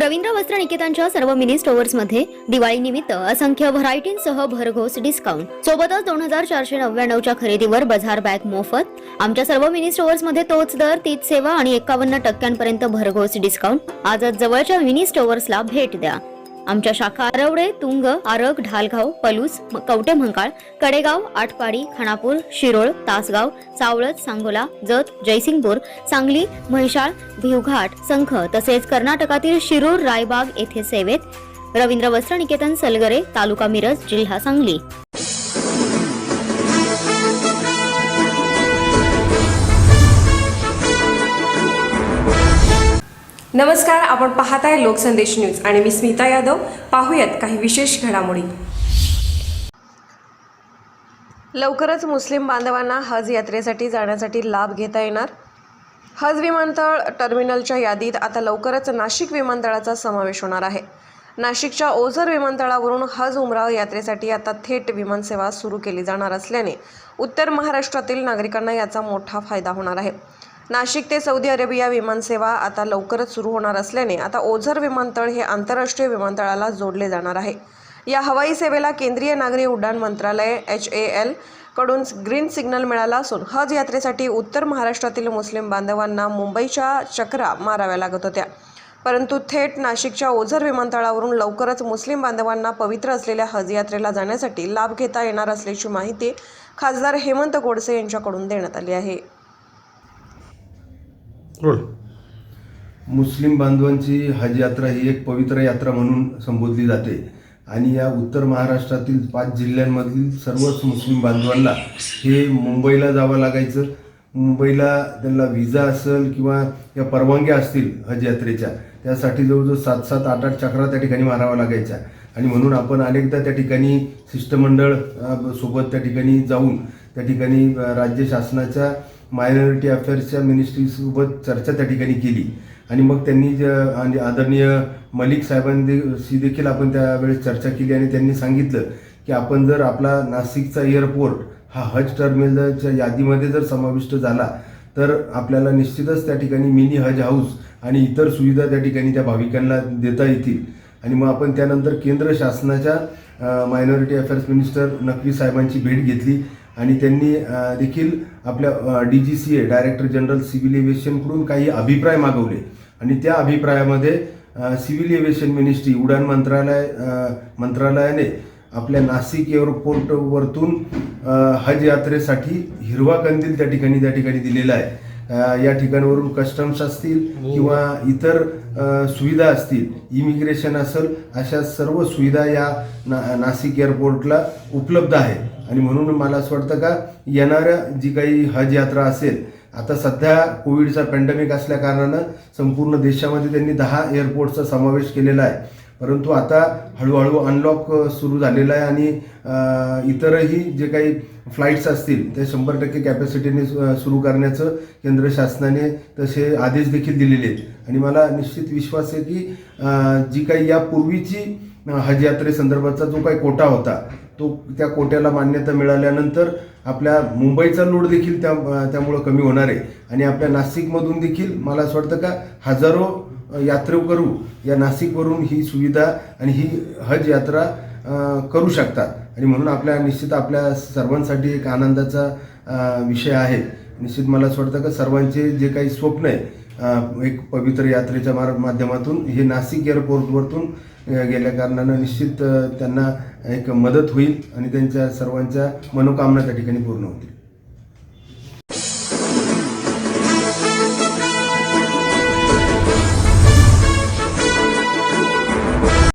रवींद्र वस्त्र निकेतनच्या सर्व मिनी स्टोअर्समध्ये दिवाळीनिमित्त असंख्य व्हरायटींसह भरघोस डिस्काउंट सोबतच 2499च्या खरेदीवर बाजार बॅग मोफत। आमच्या सर्व मिनी स्टोअर्समध्ये तोच दर, तीच सेवा आणि 51% भरघोस डिस्काउंट। आजच जवळच्या मिनी स्टोअर्सला भेट द्या। आमच्या शाखा आरवडे, तुंग, आरग, ढालगाव, पलूस, कवठेमहांकाळ, कडेगाव, आटपाडी, खानापूर, शिरोळ, तासगाव, सावळत, सांगोला, जत, जयसिंगपूर, सांगली, म्हैसाळ, भिवघाट, संख तसेच कर्नाटकातील शिरूर, रायबाग येथे सेवेत। रवींद्र वस्त्र निकेतन, सलगरे, तालुका मिरज, जिल्हा सांगली। नमस्कार, आपण पाहताय लोकसंदेश न्यूज आणि मी स्मिता यादव। पाहूयात काही विशेष घडामोडी। लवकरच मुस्लिम बांधवांना हज यात्रेसाठी जाण्यासाठी लाभ घेता येणार। हज विमानतळ टर्मिनलच्या यादीत आता लवकरच नाशिक विमानतळाचा समावेश होणार आहे। नाशिकच्या ओझर विमानतळावरून हज उमरा यात्रेसाठी आता थेट विमानसेवा सुरू केली जाणार असल्याने उत्तर महाराष्ट्रातील नागरिकांना याचा मोठा फायदा होणार आहे। नाशिक ते सौदी अरेबिया विमानसेवा आता लवकरच सुरू होणार असल्याने आता ओझर विमानतळ हे आंतरराष्ट्रीय विमानतळाला जोडले जाणार आहे। या हवाई सेवेला केंद्रीय नागरी उड्डाण मंत्रालय HAL कडून ग्रीन सिग्नल मिळाला असून हज यात्रेसाठी उत्तर महाराष्ट्रातील मुस्लिम बांधवांना मुंबईच्या चक्रा माराव्या लागत होत्या, परंतु थेट नाशिकच्या ओझर विमानतळावरून लवकरच मुस्लिम बांधवांना पवित्र असलेल्या हज यात्रेला जाण्यासाठी लाभ घेता येणार असल्याची माहिती खासदार हेमंत गोडसे यांच्याकडून देण्यात आली आहे। मुस्लिम बांधवांची हज यात्रा ही एक पवित्र यात्रा म्हणून संबोधली जाते आणि या उत्तर महाराष्ट्रातील 5 जिल्ह्यांमधील सर्वच मुस्लिम बांधवांना हे मुंबईला जावं लागायचं। मुंबईला त्यांना विजा असेल किंवा या परवानग्या असतील हज यात्रेच्या, त्यासाठी जवळजवळ 7-7, 8-8 चक्रा त्या ठिकाणी मारावा लागायच्या आणि म्हणून आपण अनेकदा त्या ठिकाणी शिष्टमंडळ सोबत त्या ठिकाणी जाऊन त्या ठिकाणी राज्य शासनाच्या मायनॉरिटी अफेअर्सच्या मिनिस्ट्रीसोबत चर्चा त्या ठिकाणी केली आणि मग त्यांनी आणि आदरणीय मलिक साहेबांशी देखील आपण त्यावेळेस चर्चा केली आणि त्यांनी सांगितलं की आपण जर आपला नाशिकचा एअरपोर्ट हा हज टर्मिनलच्या यादीमध्ये जर समाविष्ट झाला तर आपल्याला निश्चितच त्या ठिकाणी मिनी हज हाऊस आणि इतर सुविधा त्या ठिकाणी त्या भाविकांना देता येतील। आणि मग आपण त्यानंतर केंद्र शासनाच्या मायनॉरिटी अफेअर्स मिनिस्टर नक्वी साहेबांची भेट घेतली आणि त्यांनी देखील आपल्या DGCA डायरेक्टर जनरल सिव्हिल एव्हिएशनकडून काही अभिप्राय मागवले आणि त्या अभिप्रायामध्ये सिव्हिल एव्हिएशन मिनिस्ट्री उड्डाण मंत्रालयाने आपल्या नाशिक एअरपोर्टवरतून हज यात्रेसाठी हिरवा कंदील त्या ठिकाणी दिलेला आहे। या ठिकाणावरून कस्टम्स असतील किंवा इतर सुविधा असतील, इमिग्रेशन असेल, अशा सर्व सुविधा या नाशिक एअरपोर्टला उपलब्ध आहे आणि म्हणून मला असं वाटतं का येणाऱ्या जी काही हज यात्रा असेल, आता सध्या कोविडचा पॅन्डेमिक असल्या कारणानं संपूर्ण देशामध्ये त्यांनी 10 एअरपोर्टचा समावेश केलेला आहे, परंतु आता हळूहळू अनलॉक सुरू झालेला आहे आणि इतरही जे काही फ्लाईट्स असतील ते 100% कॅपॅसिटीने सुरू करण्याचं केंद्र शासनाने तसे आदेश देखील दिलेले आहेत आणि मला निश्चित विश्वास आहे की जी काही यापूर्वीची हज यात्रेसंदर्भाचा जो काही कोटा होता तो त्या कोट्याला मान्यता मिळाल्यानंतर आपल्या मुंबईचा लोड देखील त्यामुळं कमी होणार आहे आणि आपल्या नाशिकमधून देखील मला असं वाटतं का हजारो यात्रेकरू या नाशिकवरून ही सुविधा आणि ही हज यात्रा करू शकतात आणि म्हणून आपल्या सर्वांसाठी एक आनंदाचा विषय आहे। निश्चित मला असं वाटतं का सर्वांचे जे काही स्वप्न आहे एक पवित्र यात्रेच्या माध्यमातून हे नाशिक एअरपोर्टवरतून गेल्या कारणानं निश्चित त्यांना एक मदत होईल आणि त्यांच्या सर्वांच्या मनोकामना त्या ठिकाणी पूर्ण होतील।